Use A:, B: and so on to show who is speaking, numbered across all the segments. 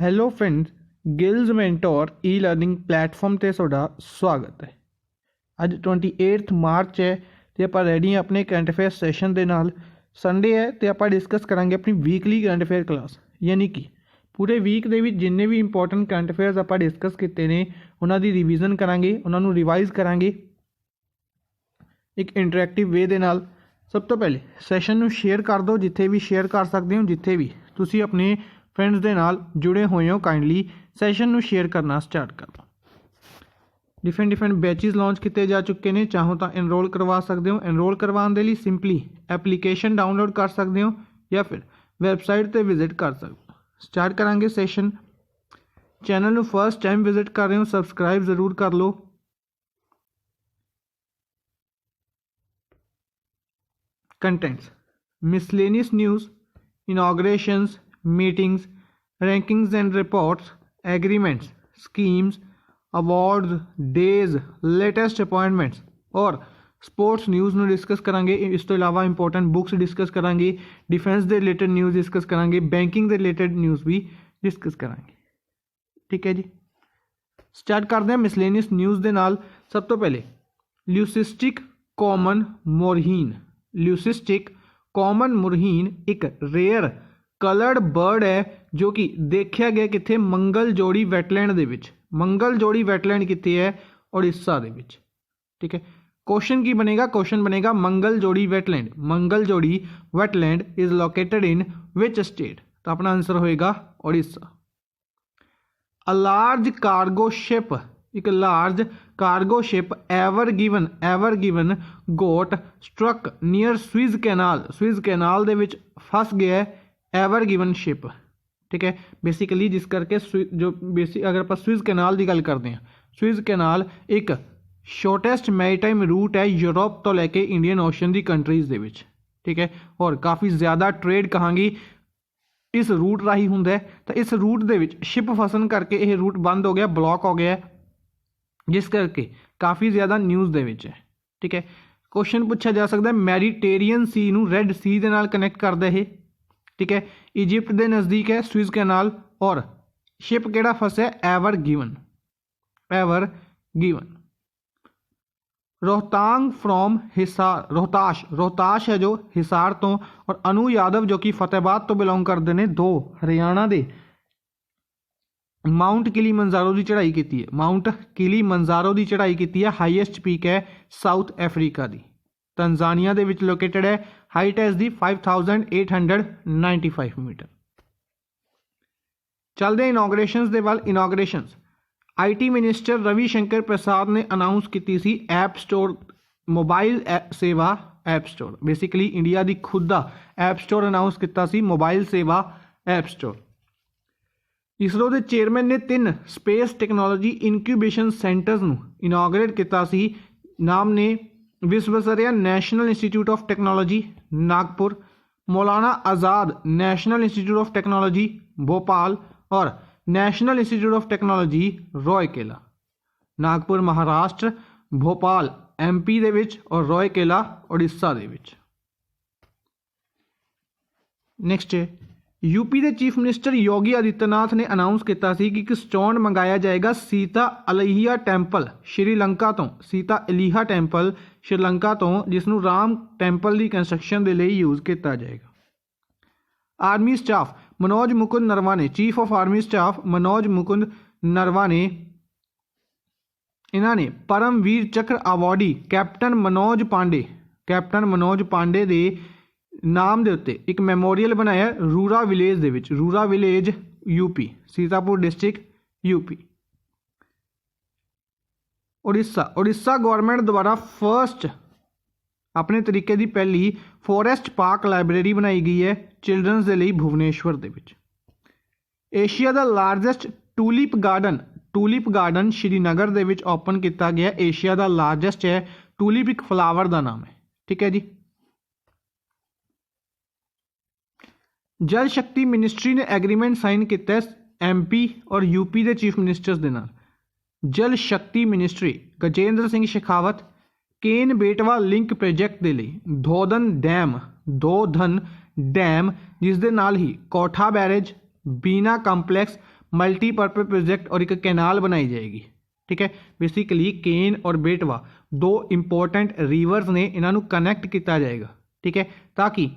A: Hello friends, ਗਿਲਜ਼ mentor ਈ learning platform ਤੇ ਤੁਹਾਡਾ ਸਵਾਗਤ ਹੈ। ਅੱਜ 28 ਮਾਰਚ ਹੈ ਤੇ ਆਪਾਂ ਰੈਡੀ ਹਾਂ ਆਪਣੇ ਕਰੰਟ ਅਫੇਅਰ ਸੈਸ਼ਨ ਦੇ ਨਾਲ। ਸੰਡੇ ਹੈ ਤੇ ਆਪਾਂ ਡਿਸਕਸ ਕਰਾਂਗੇ ਆਪਣੀ ਵੀਕਲੀ ਕਰੰਟ ਅਫੇਅਰ ਕਲਾਸ, ਯਾਨੀ ਕਿ ਪੂਰੇ ਵੀਕ ਦੇ ਵਿੱਚ ਜਿੰਨੇ ਵੀ ਇੰਪੋਰਟੈਂਟ ਕਰੰਟ ਅਫੇਅਰਸ ਆਪਾਂ ਡਿਸਕਸ ਕੀਤੇ ਨੇ ਉਹਨਾਂ ਦੀ ਰਿਵੀਜ਼ਨ ਕਰਾਂਗੇ, ਉਹਨਾਂ ਨੂੰ ਰਿਵਾਈਜ਼ ਕਰਾਂਗੇ ਇੱਕ ਇੰਟਰੈਕਟਿਵ ਵੇ ਦੇ ਨਾਲ। ਸਭ ਤੋਂ ਪਹਿਲੇ ਸੈਸ਼ਨ ਨੂੰ ਸ਼ੇਅਰ ਕਰ ਦਿਓ, ਜਿੱਥੇ ਵੀ ਸ਼ੇਅਰ ਕਰ ਸਕਦੇ ਹੋ, ਜਿੱਥੇ ਵੀ ਤੁਸੀਂ ਆਪਣੇ फ्रेंड्स के नाल जुड़े हुए हो काइंडली सैशन नू शेयर करना स्टार्ट कर दो। डिफरेंट बैचेस लॉन्च किए जा चुके हैं, चाहो तो एनरोल करवा सकते हो। एनरोल करवाने के लिए सिंपली एप्लीकेशन डाउनलोड कर सकते हो या फिर वैबसाइट पर विजिट कर सकते हो। स्टार्ट करांगे सैशन। चैनल नू फर्स्ट टाइम विजिट कर रहे हो, सबसक्राइब जरूर कर लो। Contents miscellaneous news, inaugurations, meetings, rankings and reports, agreements, schemes, awards, days, latest appointments और स्पोर्ट्स न्यूज़ में डिस्कस करांगे। इस तो इलावा इंपॉर्टेंट बुक्स डिस्कस करांगे, डिफेंस के रिलेटेड न्यूज़ डिस्कस करांगे, बैंकिंग के रिलेटेड न्यूज़ भी डिस्कस करांगे। ठीक है जी, स्टार्ट करते हैं मिसलेनियस न्यूज़ के नाल। सब तो पहले ल्यूसिस्टिक कॉमन मोरहीन। ल्यूसिस्टिक कॉमन मोरहीन एक रेयर कलर्ड बर्ड है जो कि देखा गया कितने मंगल जोड़ी वैटलैंड दे विच। मंगल जोड़ी वैटलैंड कितने है? उड़ीसा दे विच। ठीक है, क्वेश्चन की बनेगा? क्वेश्चन बनेगा मंगल जोड़ी wetland. Mangalajodi wetland is located in which state? तो अपना आंसर होएगा Orissa. A large cargo ship, एक large cargo ship ever given got struck near Suez canal. Suez canal दे विच फस गया है एवर गिवन शिप। ठीक है, बेसिकली जिस करके जो बेसिक अगर आप स्विज कैनाल की गल करते हैं, स्विज कैनाल एक शॉर्टेस्ट मैरीटाइम रूट है यूरोप तो लैके इंडियन ओशन की कंट्रीज़ दे विच। ठीक है, और काफ़ी ज़्यादा ट्रेड कहांगी इस रूट राही हुंदा है। तो इस रूट दे विच शिप फसन करके यह रूट बंद हो गया, ब्लॉक हो गया, जिस करके काफ़ी ज़्यादा न्यूज़ दे विच है। ठीक है, क्वेश्चन पूछा जा सकता है मैरीटेरियन सी नू रैड सी दे नाल कनैक्ट करदा है। ठीक है, इजिप्ट के नज़दीक है स्विज कैनाल और शिप केड़ा फसा है? Ever given. Ever given. Rohtang from Hisar, Rohtash है जो हिसार तो, और अनु यादव जो कि फतेहाबाद तो बिलोंग करते हैं, दो हरियाणा दे माउंट किलीमंजारो की चढ़ाई की है। माउंट किलीमंजारो की चढ़ाई की है, हाईएस्ट पीक है साउथ अफ्रीका की, तंजानिया दे विच लोकेटेड है। हाइट है इसकी 5895 मीटर। चलते इनॉग्रेशंस दे वाल। इनॉग्रेशंस IT मिनिस्टर रवि शंकर प्रसाद ने अनाउंस की सी ऐप स्टोर, मोबाइल सेवा ऐप स्टोर। बेसिकली इंडिया की खुद का ऐप स्टोर अनाउंस किया सी, मोबाइल सेवा ऐप स्टोर। इसरो के चेयरमैन ने 3 स्पेस टैक्नोलॉजी इनक्यूबेशन सेंटर्स नू इनॉग्रेट किया सी। नाम ने Visvesvaraya national institute of technology Nagpur, Maulana Azad national institute of technology Bhopal और national institute of technology Rourkela. Nagpur Maharashtra, Bhopal MP दे विच और रौरकेला उड़ीसा दे विच। नेक्स्ट है यूपी के चीफ मिनिस्टर योगी आदित्यनाथ ने अनाउंस किया कि एक स्टोन मंगाया जाएगा सीता अलिया टैंपल श्रीलंका तो। सीता अलिया टैंपल श्रीलंका तो, जिसनू राम टैंपल की कंस्ट्रक्शन के लिए यूज़ किया जाएगा। Army staff Manoj Mukund Naravane, chief of army staff Manoj Mukund Naravane, इन्होंने परमवीर चक्र अवार्डी कैप्टन मनोज पांडे के नाम के उत्ते एक मैमोरीयल बनाया रूरा विलेज दे विच। Rura village UP, Sitapur district UP. Orissa government द्वारा फर्स्ट अपने तरीके की पहली फॉरेस्ट पार्क लाइब्रेरी बनाई गई है चिल्ड्रनस के लिए भुवनेश्वर दे विच। एशिया का largest tulip garden Srinagar they which open किया गया। एशिया का लार्जेस्ट है, टूलिप एक फ्लावर का नाम है। ठीक है जी। जल शक्ति मिनिस्ट्री ने एग्रीमेंट साइन किया MP और यूपी के चीफ मिनिस्टर्स के नाल। जल शक्ति मिनिस्ट्री गजेंद्र सिंह शेखावत केन बेटवा लिंक प्रोजेक्ट के लिए धोधन डैम जिस दे नाल ही कोठा बैरेज, बीना कंपलैक्स, मल्टीपर्पज प्रोजेक्ट और एक कैनाल बनाई जाएगी। ठीक है, बेसिकली केन और बेटवा दो इंपॉर्टेंट रिवर्स ने, इन्हों कनैक्ट किया जाएगा। ठीक है, ताकि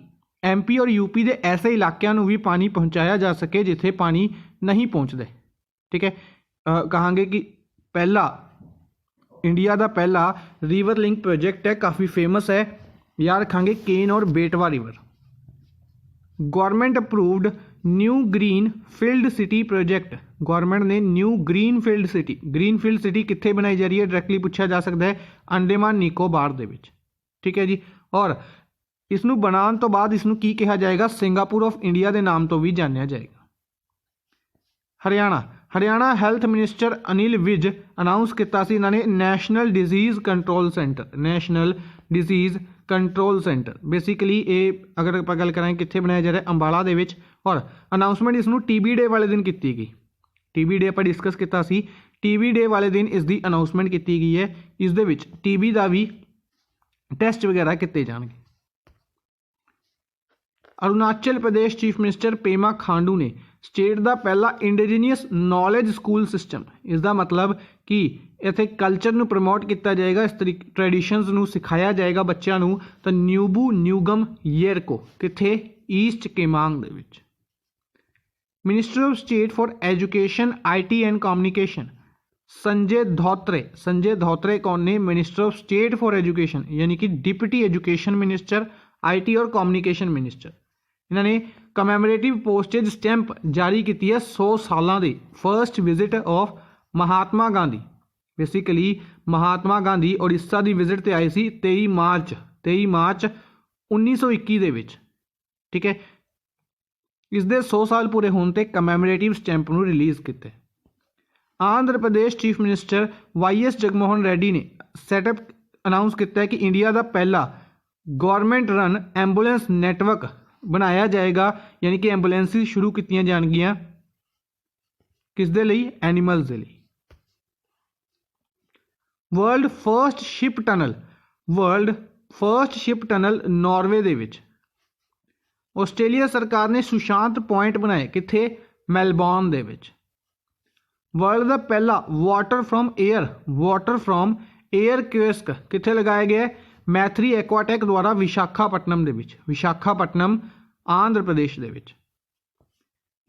A: MP और UP के ऐसे इलाकों में भी पानी पहुँचाया जा सके जिथे पानी नहीं पहुँचते। ठीक है, कहांगे कि पहला इंडिया का पहला रिवर लिंक प्रोजेक्ट है, काफ़ी फेमस है, याद रखांगे केन और बेटवा river. Government approved new green field city project, government ने न्यू ग्रीन फील्ड सिटी कित्थे बनाई जा रही है, डायरैक्टली पूछा जा सकता है, अंडेमान निकोबार दे विच। ठीक है जी, और इसनू बनाने तो बाद इसनू की कहा जाएगा, सिंगापुर ऑफ इंडिया के नाम तो भी जानिया जाएगा। Haryana health minister Anil Vij announce किया सी इन्होंने national disease control centre basically ये अगर आप गल करें कित्थे बनाया जा रहा है, अंबाला दे विच, और अनाउंसमेंट इसनू TB डे वाले दिन की गई। TB डे आप डिस्कस किया सी, TB डे वाले दिन इसकी अनाउंसमेंट की गई है। इस दे विच TB का भी टैसट वगैरह किए जाएंगे। अरुणाचल प्रदेश चीफ मिनिस्टर पेमा खांडू ने स्टेट का पहला इंडिजीनियस नॉलेज स्कूल सिस्टम, इसका मतलब कि इत्थे कल्चर नू प्रमोट किया जाएगा, इस तरीके ट्रैडिशनस नू सिखाया जाएगा बच्चों नू। तो न्यूबू न्यूगम येरको कित्थे ईस्ट केमांग दे विच। Minister of state for education IT and communication Sanjay Dhotre कौन ने, minister of state for education यानी कि डिप्टी एजुकेशन मिनिस्टर, IT और कम्युनिकेशन मिनिस्टर। इन्होंने कमैमोरेटिव पोस्टेज स्टैंप जारी की है 100 सालों की first visit of Mahatma Gandhi. Basically Mahatma Gandhi Orissa की विजिट ते आए सी 23 मार्च 1921 दे विच। ठीक है, इसके 100 साल पूरे होने ते कमैमोरेटिव स्टैंप नू रिलीज़ किया। Andhra Pradesh chief minister YS Jaganmohan Reddy ने सैटअप अनाउंस किया कि इंडिया का पहला गवर्नमेंट रन एंबूलेंस नैटवर्क बनाया जाएगा, यानी कि एंबूलेंसिस शुरू की जाएगियां किस दे लई, एनिमल्स दे लई। World first ship tunnel Norway दे विच। आस्ट्रेलिया सरकार ने सुशांत पॉइंट बनाए कित्थे, मेलबॉर्न दे विच। वर्ल्ड का पहला वाटर फ्रॉम एयर कियोस्क कित्थे लगाया गया, मैथरी एक्वाटेक द्वारा विशाखापट्टनम दे विच, विशाखापट्टनम आंध्र प्रदेश दे विच।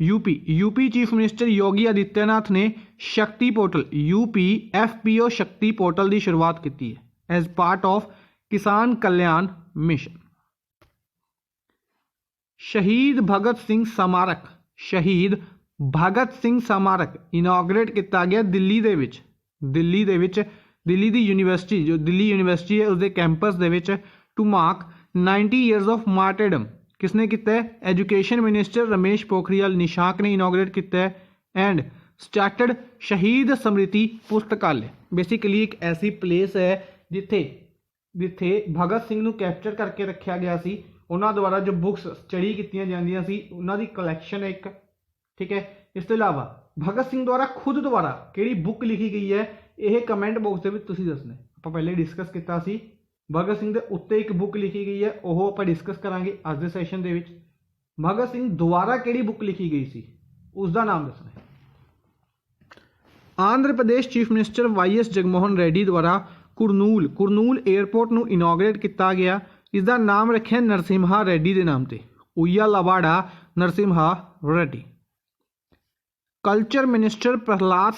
A: UP chief minister Yogi Adityanath ने शक्ति पोर्टल UP FPO शक्ति पोर्टल की शुरुआत की है एज पार्ट ऑफ किसान कल्याण मिशन। शहीद भगत सिंह स्मारक इनॉग्रेट किया गया दिल्ली दे विच। दिल्ली दी यूनिवर्सिटी जो दिल्ली यूनिवर्सिटी है उसके कैंपस दे विच to mark 90 years of martyrdom किसने किया है, एजुकेशन मिनिस्टर रमेश पोखरियाल निशांक ने इनॉग्रेट किया है। एंड स्टार्टेड शहीद स्मृति पुस्तकालय, बेसिकली एक ऐसी प्लेस है जिथे भगत सिंह नू कैप्चर करके रखा गया सी, उन्होंने द्वारा जो बुक्स स्टडी की जांदियां सी उन्होंने कलैक्शन एक। ठीक है, इस तो इलावा भगत सिंह द्वारा खुद द्वारा किहड़ी बुक लिखी गई है, यह कमेंट बॉक्स के तुसीं दसना। आप पहले डिस्कस किया सी, भगत सिंह के उत्ते एक बुक लिखी गई है, वह आप डिस्कस करांगे अज दे सैशन दे विच। भगत सिंह द्वारा किहड़ी बुक लिखी गई सी उसका नाम दसना। Andhra Pradesh chief minister YS Jaganmohan Reddy द्वारा कुरनूल एयरपोर्ट नू इनॉग्रेट किया गया, इसका नाम रखा नरसिम्हा रेड्डी के नाम से, उय्यालवाड़ा नरसिम्हा रेड्डी। कल्चर मिनिस्टर प्रहलाद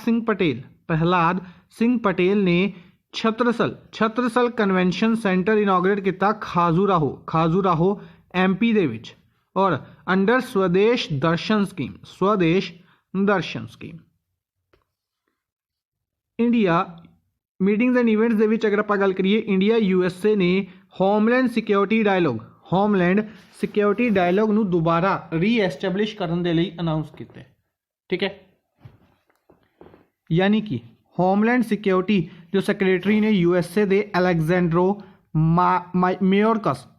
A: सिंह पटेल ने छत्रसल कन्वेंशन सेंटर इनॉग्रेट किया खाजूराहो MP दे विच, और under Swadesh Darshan scheme. India meetings and events दे विच अगर आप गल करिए, इंडिया USA ने होमलैंड सिक्योरिटी डायलॉग नू दोबारा रीएस्टैबलिश करने के लिए अनाउंस किया। ठीक है, यानी कि होमलैंड सिक्योरिटी जो सैक्रटरी ने USA दे अलेक्जेंड्रो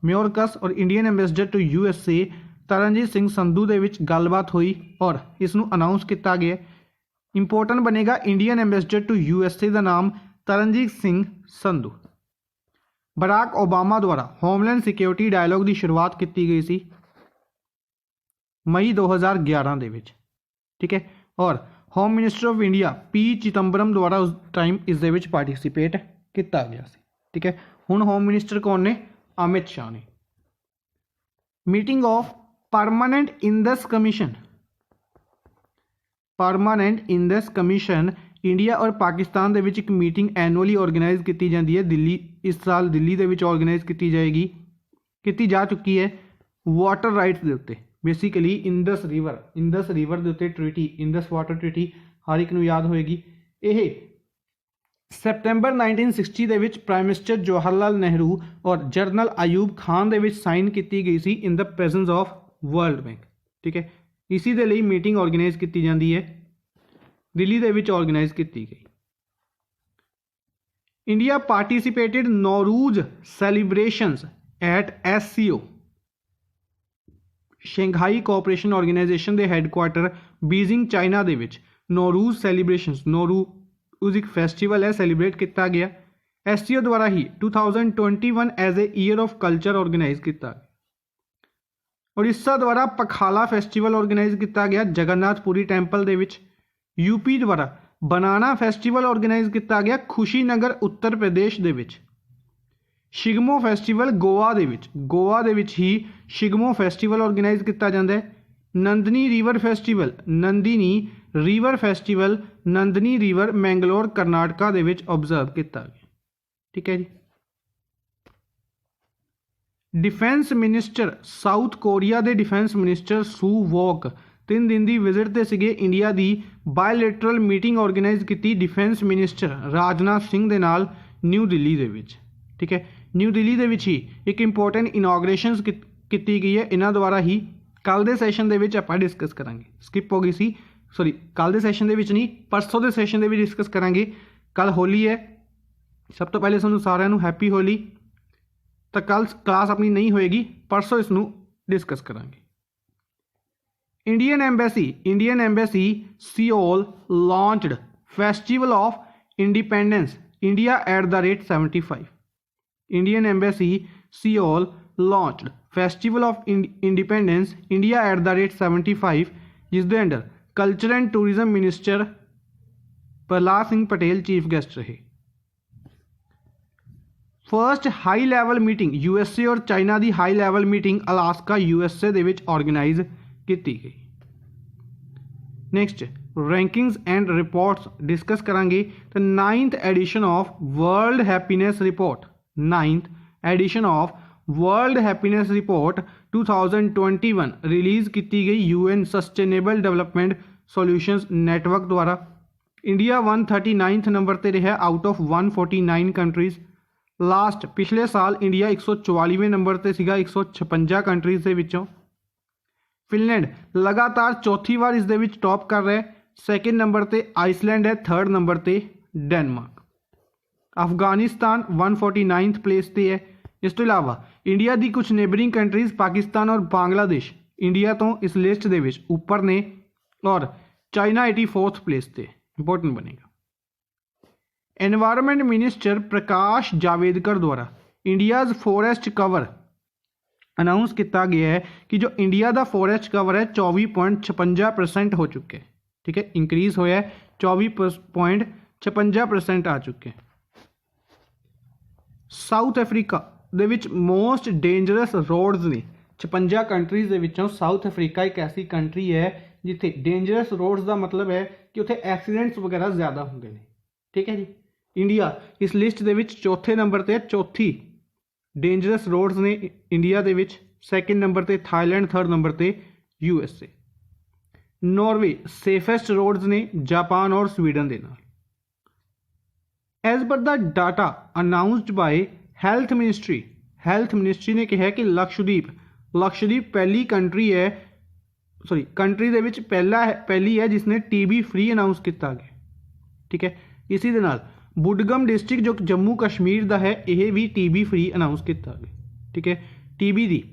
A: म्योरकस और Indian ambassador to USA Taranjit Singh Sandhu दे विच गलबात हुई और इसनू अनाउंस किया गया। इंपोर्टेंट बनेगा इंडियन एंबेसडर टू USA का नाम तरनजीत सिंह संधू। बराक ओबामा द्वारा होमलैंड सिक्योरिटी डायलॉग की शुरुआत की गई सी मई 2011 दे विच। ठीक है, और home minister of India P Chidambaram द्वारा उस टाइम इस दे विच पार्टिसिपेट किया गया सी। ठीक है, हुण होम मिनिस्टर कौन ने? अमित शाह ने। Meeting of permanent index commission, permanent index commission India और पाकिस्तान दे विच एक मीटिंग एनुअली ऑर्गेनाइज की जाती है। दिल्ली इस साल दिल्ली दे विच ऑर्गेनाइज की जाएगी, की जा चुकी है वाटर राइट्स के उत्ते। बेसिकली इंडस रिवर के उत्ते ट्रीटी, इंडस वाटर ट्रीटी हर एक नूं याद होएगी। यह सैप्टेंबर 1960 दे विच प्राइम मिनिस्टर जवाहरलाल नेहरू और जनरल अयूब खान दे विच साइन की गई सी in the presence of world bank. ठीक है, इसी दे लई मीटिंग ऑर्गेनाइज की जाती है, दिल्ली दे विच ऑर्गेनाइज की गई। India participated Nowruz celebrations at SCO, Shanghai cooperation organisation के हैडकुआटर बीजिंग चाइना दे विच नौरूज सैलीब्रेशंस, नौरूज एक फैसटिवल है, सैलीब्रेट किया गया। SCO द्वारा ही 2021 as a year of culture organise किया। उड़ीसा द्वारा पखाला फैसटिवल ऑर्गेनाइज किया गया जगन्नाथपुरी टैंपल दे विच। यूपी द्वारा बनाना फैसटिवल ऑर्गेनाइज किया गया खुशीनगर उत्तर प्रदेश दे विच। शिगमो फैसटिवल गोवा दे विच ही शिगमो फैसटिवल ऑर्गेनाइज किया जाता है। Nandini river festival Nandini river Mangalore Karnataka दे विच ऑब्जर्व किया गया। ठीक है जी। डिफेंस मिनिस्टर साउथ कोरिया के डिफेंस मिनिस्टर सू वॉक 3 दिन की विजिट ते सीगे इंडिया की बायलैटरल मीटिंग ऑर्गेनाइज की डिफेंस मिनिस्टर राजनाथ सिंह दे नाल न्यू दिल्ली दे विच। ठीक है, न्यू दिल्ली दे विच ही एक इंपोर्टेंट इनॉग्रेशन की गई है इन्हां द्वारा ही। कल के सैशन दे विच आपां डिस्कस करांगे, स्किप हो गई सी, सॉरी कल के सैशन दे विच नहीं, परसों के सैशन दे विच डिस्कस करांगे। कल होली है, सब तो पहले सानूं सारिआं नूं हैप्पी होली। तो कल क्लास अपनी नहीं होएगी, परसों इसनूं डिस्कस करांगे। Indian embassy Seoul launched festival of independence India @75। Indian embassy Seoul launched festival of independence India @75, जिस दे under culture and tourism minister Prahlad Singh Patel chief guest रहे। First high level meeting USA और चाइना की high level meeting Alaska USA दे विच organise की गई। Next rankings and reports discuss करांगे। तो 9th edition of world happiness report, 9th edition of world happiness report 2021 release की गई UN sustainable development solutions network द्वारा। इंडिया 139 नंबर पर रहा आउट ऑफ 149 कंट्रीज़। लास्ट पिछले साल इंडिया 144वें नंबर पर सीगा 156 कंट्रीज़ के विचों। फिनलैंड लगातार चौथी बार इस दे विच टॉप कर रहा है, सैकेंड नंबर पर आइसलैंड है, थर्ड नंबर पर डेनमार्क। अफगानिस्तान 149th प्लेस पर है। इस तो इलावा इंडिया की कुछ नेबरिंग कंट्रीज़ पाकिस्तान और बांग्लादेश इंडिया तो इस लिस्ट के उपर ने, और चाइना 84th प्लेस पर इंपोर्टेंट बनेगा। एनवायरमेंट मिनिस्टर प्रकाश जावेदकर द्वारा इंडियाज़ फॉरेस्ट कवर अनाउंस किया गया है कि जो इंडिया का फॉरेस्ट कवर है 24.56% हो चुके हैं। ठीक है, इंक्रीज होया है, 24.56% आ चुके हैं। साउथ अफ्रीका दे विच मोस्ट डेंजरस रोड्स ने 56 कंट्रीज़ दे विचों साउथ अफ्रीका एक ऐसी कंट्री है जिथे डेंजरस रोड्स का मतलब है कि उत्थे एक्सीडेंट्स वगैरह ज़्यादा होंगे ने। ठीक है जी। इंडिया इस लिस्ट दे विच चौथे नंबर पर, चौथी डेंजरस रोड्स ने इंडिया दे विच, सैकेंड नंबर पर थाईलैंड, थर्ड नंबर पर USA। नॉर्वे सेफेस्ट रोड्स ने जापान और स्वीडन के नाल। As per the data announced by health ministry ने कहा कि लक्षद्वीप पहली कंट्री है, सॉरी कंट्री दे विच पहली है जिसने TB फ्री अनाउंस किया गया। ठीक है, इसी दे नाल बुडगम डिस्ट्रिक्ट जो जम्मू कश्मीर का है यह भी TB फ्री अनाउंस किया गया। ठीक है, TB की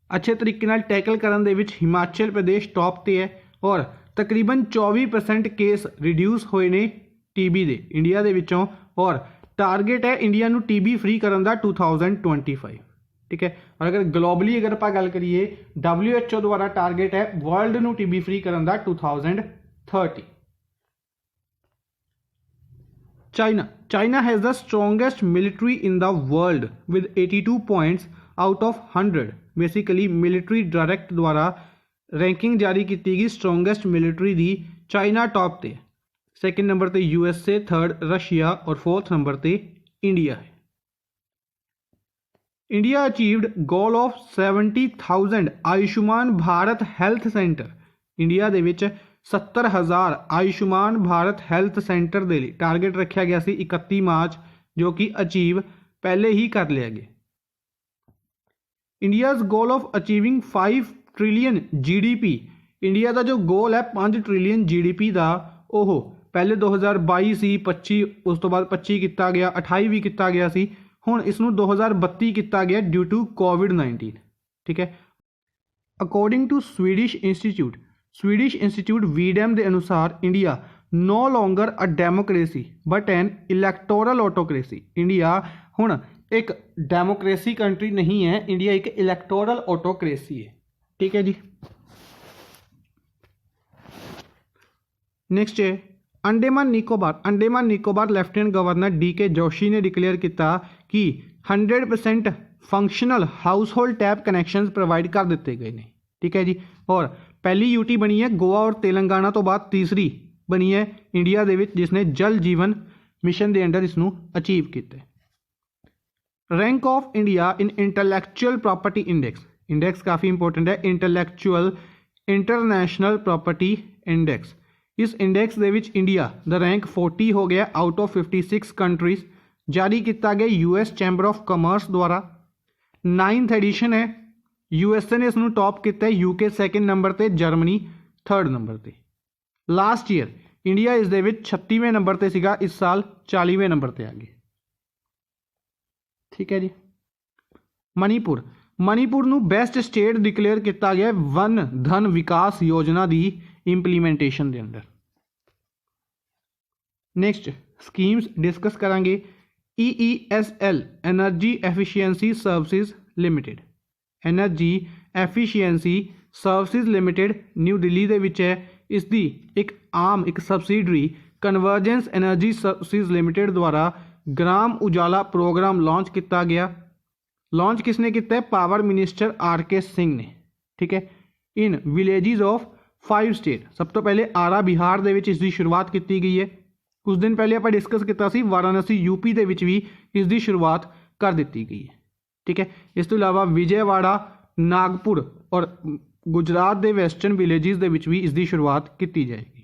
A: अच्छे तरीके नाल टैकल करन दे विच हिमाचल प्रदेश टॉप ते है और तकरीबन 24% केस रिड्यूस होए ने TB दे इंडिया दे विचों, और टारगेट है इंडिया नू TB फ्री करन दा 2025। ठीक है, और अगर ग्लोबली अगर आप गल करिए WHO द्वारा टारगेट है वर्ल्ड नू TB फ्री करन दा 2030। 30. China has the strongest military in the world with 82 points out of 100. Basically military direct द्वारा रैंकिंग जारी की गई स्ट्रोंगेस्ट मिलिट्री दी चाइना टॉप ते, सैकेंड नंबर ते यूएसए, थर्ड रशिया और फोर्थ नंबर ते इंडिया है। India achieved goal of 70,000 Ayushman Bharat health centre. India दे विच 70,000 आयुष्मान भारत हेल्थ सेंटर दे लिए टारगेट रखा गया सी 31 मार्च, जो कि अचीव पहले ही कर लिया गया। India's goal of achieving 5 trillion GDP. India का जो गोल है 5 ट्रिलियन जीडीपी का, ओह पहले 2022 सी, 25 उस तो बाद 25 किया गया, 28 भी किया गया सी, हुण इसनूं 2032 किया गया ड्यू टू कोविड-19। ठीक है। According to Swedish institute V Dem के अनुसार India no longer a democracy but an electoral autocracy. India हुण एक डेमोक्रेसी कंट्री नहीं है, इंडिया एक इलैक्टोरल ऑटोक्रेसी है। ठीक है जी। नेक्स्ट है Andaman Nicobar lieutenant governor DK Joshi ने डिक्लेयर किया कि 100% functional house hold tap connection provide कर दिते गए हैं। ठीक है जी। और पहली यूटी बनी है गोवा और तेलंगाना तो बाद तीसरी बनी है इंडिया दे विच जिसने जल जीवन मिशन के अंडर इसनूं अचीव किया। Rank of India in intellectual property index काफ़ी इंपॉर्टेंट है, इंटलैक्चुअल इंटरनेशनल प्रॉपर्टी इंडेक्स। इस इंडेक्स दे विच इंडिया दा रैंक 40 हो गया आउट ऑफ 56 कंट्रीज। जारी किया गया यूएस चैंबर ऑफ कॉमर्स द्वारा। 9th एडिशन है। यूएसए ने इसनूं टॉप किया, यूके सैकेंड नंबर ते, जर्मनी थर्ड नंबर ते। लास्ट ईयर इंडिया इस दे विच 36वें नंबर ते सीगा, इस साल 40वें नंबर ते आ गए। ठीक है जी। मणिपुर नूं बेस्ट स्टेट डिक्लेयर किया गया वन धन विकास योजना की इंप्लीमेंटेशन के अंदर। नेक्स्ट स्कीम्स डिस्कस करांगे। EESL energy efficiency services limited. Energy efficiency services limited new Delhi दे विच है। इसकी एक subsidiary convergence energy services limited द्वारा ग्राम उजाला प्रोग्राम लॉन्च किया गया। लॉन्च किसने किया? पावर मिनिस्टर RK सिंह ने। ठीक है। इन विलेजिज ऑफ 5 स्टेट। सब तो पहले आरा बिहार दे विच इसकी शुरुआत की गई है। कुछ दिन पहले आप डिस्कस किया सी वाराणसी यूपी दे विच भी इसकी शुरुआत कर दी गई है। ठीक है। इस तो इलावा विजयवाड़ा, नागपुर और गुजरात के वैसटर्न विलेजिज दे विच भी इसकी शुरुआत की जाएगी।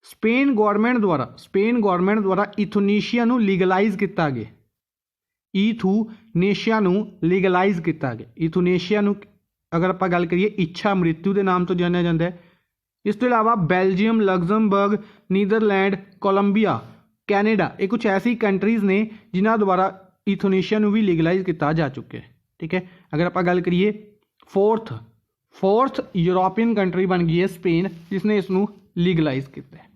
A: स्पेन गवर्नमेंट द्वारा इथोनेशिया नूं लीगलाइज किया गया। इथोनेशिया नूं लीगलाइज किया गया। इथोनेशिया नूं अगर आप गल करिए इच्छा मृत्यु के नाम तो जानिया जाता है। इस तो इलावा Belgium, Luxembourg, Netherlands, Colombia, Canada, ये कुछ ऐसी कंट्रीज़ ने जिन्हों द्वारा इथोनेशिया नूं भी लीगलाइज किया जा चुका है। ठीक है। अगर आप गल करिए फोर्थ यूरोपियन कंट्री बन गई है स्पेन, जिसने इसनूं लीगलाइज किया है।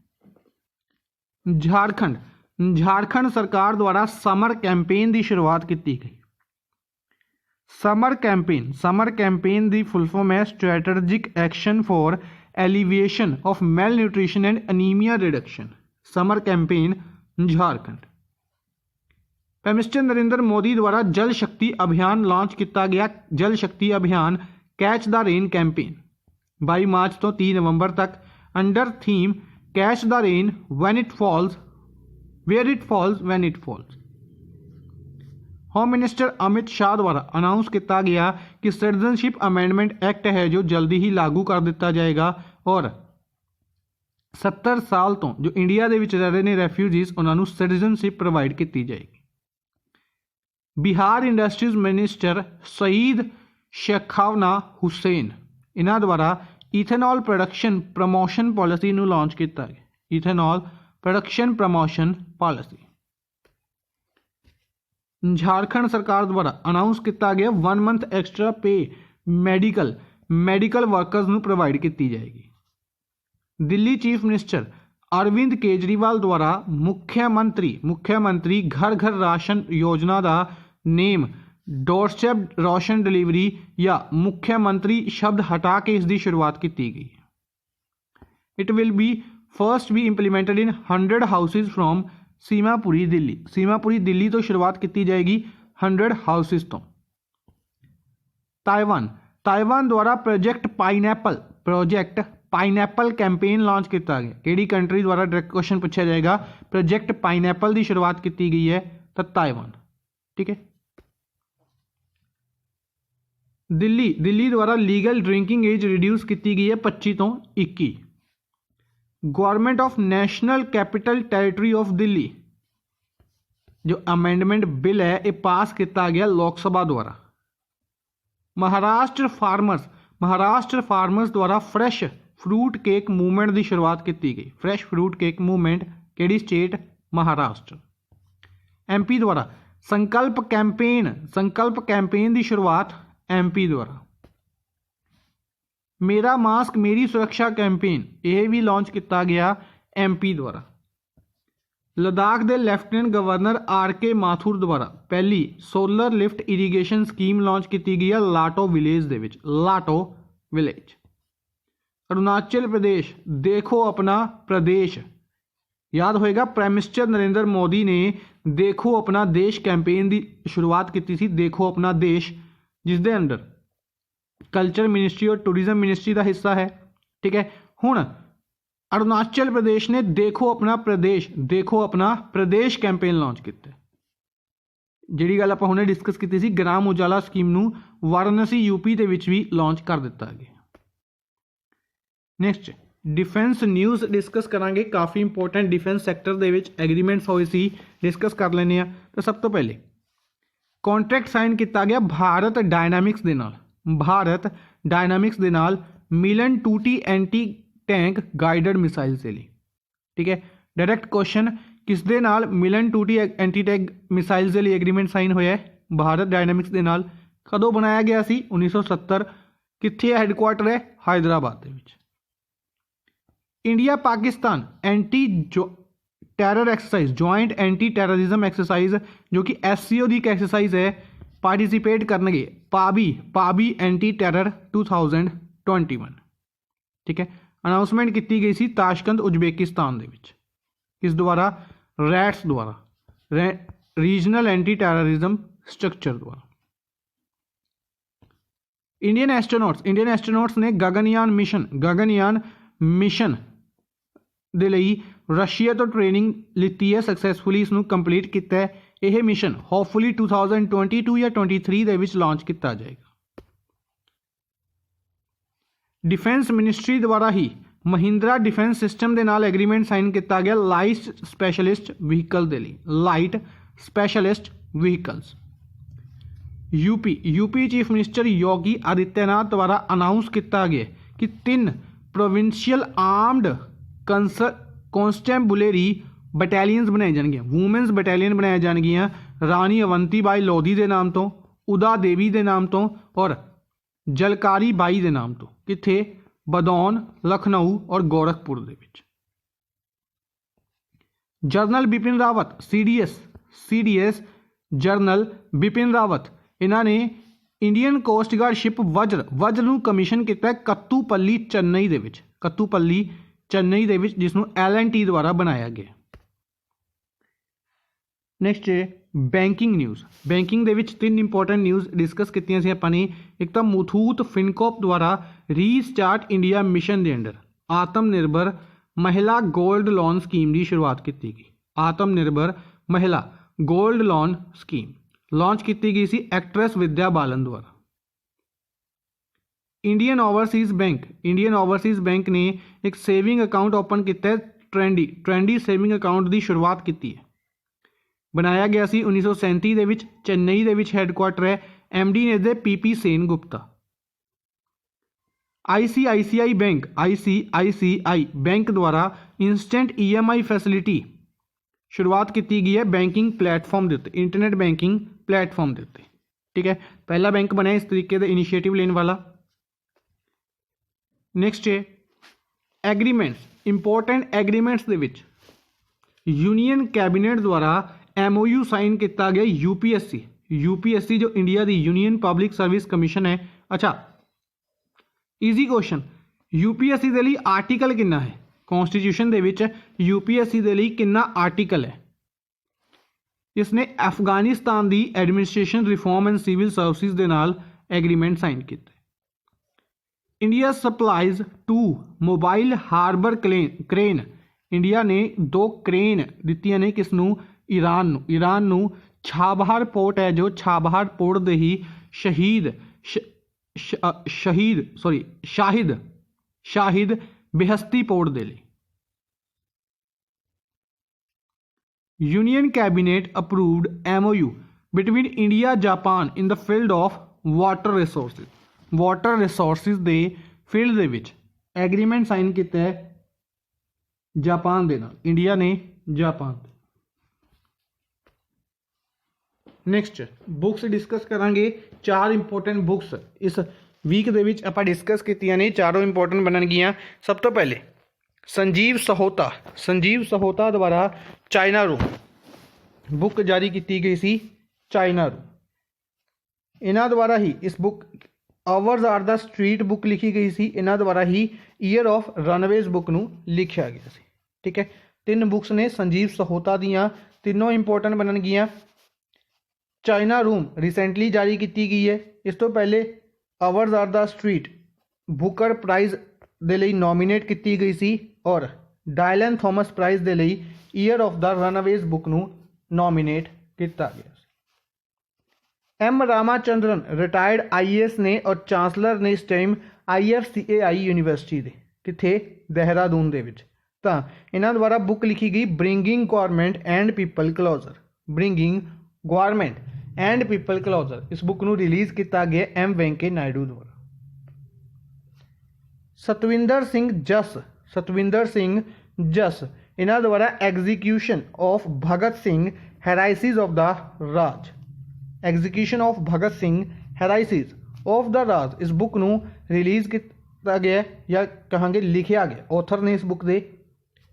A: झारखंड सरकार द्वारा समर कैंपेन की शुरुआत की गई। समर कैंपेन की फुल फॉर्म है strategic action for alleviation of male nutrition and anaemia reduction. Summer campaign Jharkhand. Prime minister Narendra Modi द्वारा जल शक्ति अभियान लॉन्च किया गया। Jal Shakti Abhiyan catch the rain campaign 22 मार्च तो 3 नवंबर तक under theme catch the rain when it falls where it falls when it falls. Home minister Amit Shah द्वारा अनाउंस किया गया कि सिटीजनशिप अमेंडमेंट एक्ट है जो जल्दी ही लागू कर दिया जाएगा और 70 साल तो जो इंडिया के रह रहे हैं रेफ्यूजीज उन्होंने सिटीजनशिप प्रोवाइड की जाएगी। बिहार इंडस्ट्रीज मिनिस्टर सईद शेखावना हुसैन इन्हों द्वारा इथेनॉल प्रोडक्शन प्रमोशन पॉलिसी नूं लॉन्च किया गया। Ethanol production promotion policy. Jharkhand सरकार द्वारा अनाउंस किया गया 1 मंथ एक्सट्रा पे मेडिकल वर्कर्स नूं प्रोवाइड की जाएगी। दिल्ली चीफ मिनिस्टर अरविंद केजरीवाल द्वारा मुख्यमंत्री घर घर राशन योजना का नेम डोरस्टेप राशन डिलीवरी या मुख्यमंत्री शब्द हटा के इसकी शुरुआत की गई है। It will be first B implemented in 100 houses from Seemapuri Delhi. Seemapuri Delhi तो शुरुआत की जाएगी 100 हाउसेज तो। ताइवान द्वारा प्रोजेक्ट पाइनएप्पल कैंपेन लॉन्च किया गया। केड़ी कंट्री द्वारा डायरेक्ट क्वेश्चन पूछा जाएगा। प्रोजेक्ट पाइनएप्पल की शुरुआत की गई है तो ताइवान। ठीक है। दिल्ली द्वारा लीगल ड्रिंकिंग एज रिड्यूस की गई है 25 तो 21। Government of national capital territory of Delhi जो अमेंडमेंट बिल है ये पास किया गया लोक सभा द्वारा। महाराष्ट्र फार्मर्स द्वारा फ्रैश फ्रूट केक मूवमेंट की शुरुआत की गई। फ्रैश फ्रूट केक मूवमेंट केड़ी स्टेट? महाराष्ट्र। MP द्वारा संकल्प कैंपेन की शुरुआत MP द्वारा। मेरा मास्क मेरी सुरक्षा कैंपेन यह भी लॉन्च किया गया MP द्वारा। लद्दाख के लैफ्टिनेंट गवर्नर RK माथुर द्वारा पहली solar lift irrigation scheme launch की गई है लाटो विलेज। अरुणाचल प्रदेश देखो अपना प्रदेश, याद होएगा प्राइम मिनिस्टर नरेंद्र मोदी ने देखो अपना देश कैंपेन की शुरुआत की थी। देखो अपना देश जिसके अंडर कल्चर मिनिस्ट्री और टूरिज्म मिनिस्ट्री का हिस्सा है। ठीक है। हुण अरुणाचल प्रदेश ने देखो अपना प्रदेश कैंपेन लॉन्च किया। जिहड़ी गल आपां हुणे डिस्कस की थी ग्राम उजाला स्कीम नूं वाराणसी यूपी के विच भी लॉन्च कर दिता गया। नैक्सट डिफेंस न्यूज़ डिस्कस करांगे। काफ़ी इंपोर्टेंट डिफेंस सैक्टर दे विच एग्रीमेंट्स होए सी, डिस्कस कर लैंदे आ। तो सब तो पहले कॉन्ट्रैक्ट साइन किया गया भारत डायनामिक्स दे नाल मिलन 2T anti tank guided missile के लिए। ठीक है। डायरैक्ट क्वेश्चन किस दे नाल मिलन 2T एंटी टैंक मिसाइल के लिए एग्रीमेंट साइन होया है? भारत डायनामिक्स दे नाल। कदों बनाया गया सी? 1970। कित्थे हैडक्वार्टर है? हैदराबाद दे विच। India Pakistan anti terror exercise joint anti terrorism exercise जो कि SCO की एक एक्सरसाइज है पार्टिसिपेट करनगे पाबी एंटी टैरर 2021। ठीक है। अनाउंसमेंट की गई सी ताशकंद उज्बेकिस्तान दे विच। किस द्वारा? रैट्स द्वारा, रीजनल एंटी टैररिज्म स्ट्रक्चर द्वारा। इंडियन एस्ट्रोनॉट्स ने गगनयान मिशन दे लई रशिया तो ट्रेनिंग लीती है सक्सैसफुली, इसनूं कंप्लीट किया है। यह मिशन होपफुली 2022 या 23 दे विच लॉन्च किया जाएगा। डिफेंस मिनिस्ट्री द्वारा ही महिंद्रा डिफेंस सिस्टम के नाल एग्रीमेंट साइन किया गया लाइट स्पैशलिस्ट व्हीकल के लिए। Light specialist vehicles. UP chief minister Yogi Adityanath द्वारा अनाउंस किया गया कि 3 प्रोविंशियल आर्मड कॉन्स्टेबुलरी बटालियंस बनाई जाएंगे। वूमेंस बटालियन बनाई जाएंगियां रानी अवंती बाई लोधी के नाम तो, उदा देवी के नाम तो और जलकारी बाई के नाम तो। किथे? बदौन, लखनऊ और गोरखपुर दे विच। General Bipin Rawat CDS general Bipin Rawat इन्होंने इंडियन कोस्ट गार्ड शिप वज्र नूं कमीशन किया कत्तूपल्ली चेन्नई दे विच जिसनूं L&T द्वारा बनाया गया। नैक्सट है बैंकिंग न्यूज़। बैंकिंग दे विच 3 इंपोर्टेंट न्यूज़ डिस्कस कीतियां सी आपां ने। एक तो मुथूट फिनकॉप द्वारा रीस्टार्ट इंडिया मिशन के अंडर आत्मनिर्भर महिला गोल्ड लोन स्कीम की शुरुआत की गई। आत्मनिर्भर महिला गोल्ड लोन स्कीम लॉन्च की गई सी एक्ट्रेस विद्या बालन द्वारा। इंडियन ओवरसीज बैंक ने एक सेविंग अकाउंट ओपन किया ट्रेंडी सेविंग अकाउंट की शुरुआत की है। बनाया गया सी 1937 दे विच। चेन्नई दे विच हैडक्वार्टर है। MD ने दे PP Sen Gupta. ICICI bank द्वारा इंस्टेंट EMI फैसिलिटी शुरुआत की गई है बैंकिंग प्लेटफॉर्म के उत्ते, इंटरनेट बैंकिंग प्लेटफॉर्म के उत्ते। ठीक है। पहला बैंक बनया इस तरीके का इनिशिएटिव लेने वाला। नैक्सट है एग्रीमेंट्स। इंपोर्टेंट एग्रीमेंट्स दे विच यूनियन कैबिनेट द्वारा MOU साइन किया गया UPSC जो इंडिया की यूनियन पब्लिक सर्विस कमीशन है। अच्छा इजी क्वेश्चन, UPSC के लिए आर्टिकल कितना है? कॉन्स्टिट्यूशन ਦੇ ਵਿੱਚ यूपीएससी ਦੇ ਲਈ ਕਿੰਨਾ ਆਰਟੀਕਲ ਹੈ। ਇਸਨੇ ਅਫਗਾਨਿਸਤਾਨ ਦੀ administration reform and civil services ਦੇ ਨਾਲ ਐਗਰੀਮੈਂਟ ਸਾਈਨ ਕੀਤਾ। India supplies 2 mobile harbour crane. India ਨੇ 2 ਕ੍ਰੇਨ ਦਿੱਤੀਆਂ ਨੇ ਕਿਸ ਨੂੰ? ईरान ਨੂੰ ਛਾਬਹਾਰ पोर्ट है जो ਛਾਬਹਾਰ पोर्ट ਦੇ ਹੀ शाहिद बेहस्ती पोर्ट ਦੇ ਲਈ। Union cabinet approved MOU between India Japan in the field of water resources ਦੇ फील्ड ਦੇ ਵਿੱਚ एग्रीमेंट साइन ਕੀਤਾ है जापान ਦੇ ਨਾਲ। इंडिया ने जापान। ਨੈਕਸਟ ਬੁੱਕਸ ਡਿਸਕਸ ਕਰਾਂਗੇ। 4 ਇੰਪੋਰਟੈਂਟ ਬੁੱਕਸ ਇਸ ਵੀਕ ਦੇ ਵਿੱਚ ਆਪਾਂ ਡਿਸਕਸ ਕੀਤੀਆਂ ਨੇ, ਚਾਰੋਂ ਇੰਪੋਰਟੈਂਟ ਬਣਨਗੀਆਂ। ਸਭ ਤੋਂ ਪਹਿਲੇ ਸੰਜੀਵ ਸਹੋਤਾ ਦੁਆਰਾ ਚਾਈਨਾ रूम ਬੁੱਕ ਜਾਰੀ ਕੀਤੀ ਗਈ ਸੀ। ਚਾਈਨਾ रूम ਇਹਨਾਂ ਦੁਆਰਾ ਹੀ ਇਸ ਬੁੱਕ ਆਵਰਸ ਆਰ ਦਾ ਸਟਰੀਟ ਬੁੱਕ ਲਿਖੀ ਗਈ ਸੀ। ਇਹਨਾਂ ਦੁਆਰਾ ਹੀ ਈਅਰ ਆਫ ਰਨਵੇਜ਼ ਬੁੱਕ ਨੂੰ ਲਿਖਿਆ ਗਿਆ ਸੀ। ਠੀਕ ਹੈ, 3 ਬੁੱਕਸ ਨੇ ਸੰਜੀਵ ਸਹੋਤਾ ਦੀਆਂ, ਤਿੰਨੋਂ ਇੰਪੋਰਟੈਂਟ ਬਣਨਗੀਆਂ। ਚਾਈਨਾ रूम रिसेंटली जारी की गई है। इस तो पहले ours are the street booker prize दे लई नॉमिनेट की गई सी और डायलन थॉमस प्राइज़ दे लई ईयर ऑफ द रनअवेज बुक नू नॉमिनेट किया गया। एम रामाचंद्रन रिटायर्ड IAS ने और चांसलर ने इस टाइम IFCAI यूनिवर्सिटी दे किथे देहरादून दे विच। तां इन्हां द्वारा बुक लिखी गई bringing government and people closer. Bringing government and people closer इस बुक नू रिलीज़ किया गया M वेंकैया नायडू द्वारा। सतविंदर सिंह जस इन्हां द्वारा execution of Bhagat Singh heresies of the Raj. Execution of Bhagat Singh heresies of the Raj इस बुक नू रिलीज़ किया गया या कहांगे लिखिया गया। ऑथर ने इस बुक दे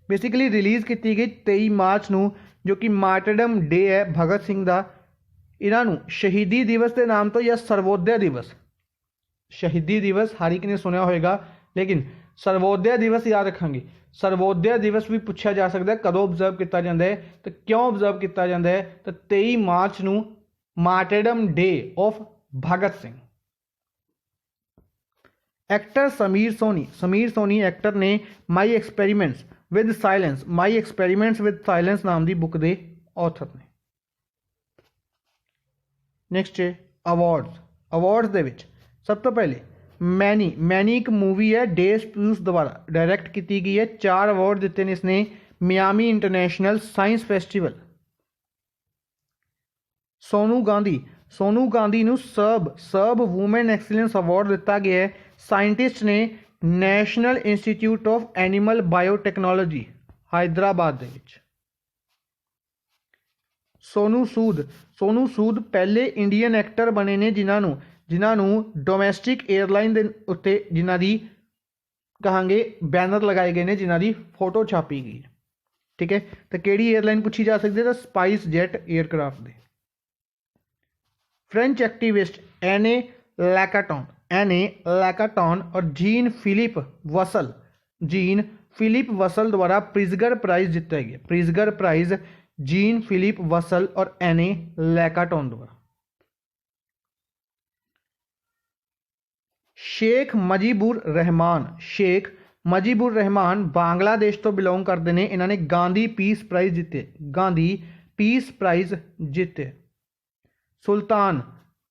A: बेसिकली रिलीज़ की गई 23 मार्च नू, जो कि मार्टरडम डे है भगत सिंह का। इन्हों शहीदी दिवस के नाम तो या सर्वोदय दिवस, शहीदी दिवस हर एक ने सुनिया होगा, लेकिन सर्वोदय दिवस याद रखेंगे। सर्वोदय दिवस भी पूछा जा सकता है कदों ऑबजर्व किया जाता है, तो क्यों ऑबजर्व किया जाता है, तो 23 मार्च नू martyrdom day of Bhagat Singh. Actor Sameer Soni actor ने माई एक्सपेरीमेंट्स विद साइलेंस नाम की बुक के ऑथर ने। नैक्सट है अवार्ड्स दे विच सब तो पहले मैनी एक मूवी है डेस प्यूस द्वारा डायरैक्ट की गई है। 4 अवार्ड दिते ने इसने। Miami international science festival. Sonu Gandhi नू सर्ब वूमेन एक्सीलेंस अवार्ड दिता गया है। साइंटिस्ट ने national institute of animal biotechnology Hyderabad दे विच। सोनू सूद पहले इंडियन एक्टर बने ने जिन्होंने डोमैसटिक एयरलाइन के उत्ते जिन्हों की कहांगे बैनर लगाए गए हैं, जिन्हों की फोटो छापी गई। ठीक है, तो केड़ी एयरलाइन पूछी जा सकती है, तो स्पाइस जेट एयरक्राफ्ट दे। फ्रेंच एक्टिविस्ट एने लैकाटॉन और जीन फिलिप वसल द्वारा प्रिज़गर प्राइज़ जीता गया। प्रिज़गर प्राइज़ जीन फिलिप वसल और एने लैकाटॉन द्वारा। शेख मुजीबुर रहमान बांग्लादेश तो बिलोंग करते हैं। इन्होंने गांधी पीस प्राइज़ जीते। सुल्तान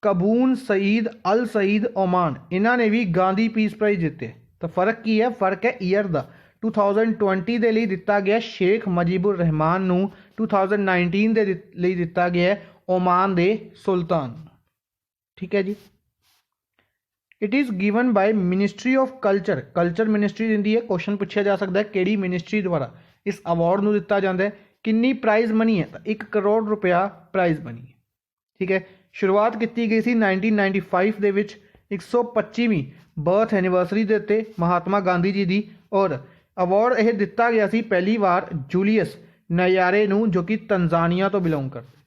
A: कबून सईद अल सईद ओमान इन्होंने भी गांधी पीस प्राइज़ जीते। तो फर्क की है, फर्क है ईयर का। 2020 के लिए दिता गया शेख मुजीबुर रहमान नू, 2019 के लिए दिता गया ओमान दे सुल्तान। ठीक है जी। It is given by ministry of culture ministry दी है। क्वेश्चन पूछा जा सकता है किहड़ी मिनिस्ट्री द्वारा इस अवार्ड नू दिता जाता है। कितनी प्राइज़ मनी है, तो 1 करोड़ रुपया प्राइज़ मनी है। ठीक है, शुरुआत की गई सी 1995 दे विच 125वीं बर्थ एनिवर्सरी दे उत्ते महात्मा गांधी जी की। और अवार्ड यह दिता गया सी पहली बार जूलियस नयारे नू, जो कि तंजानिया तो बिलोंग करते हैं।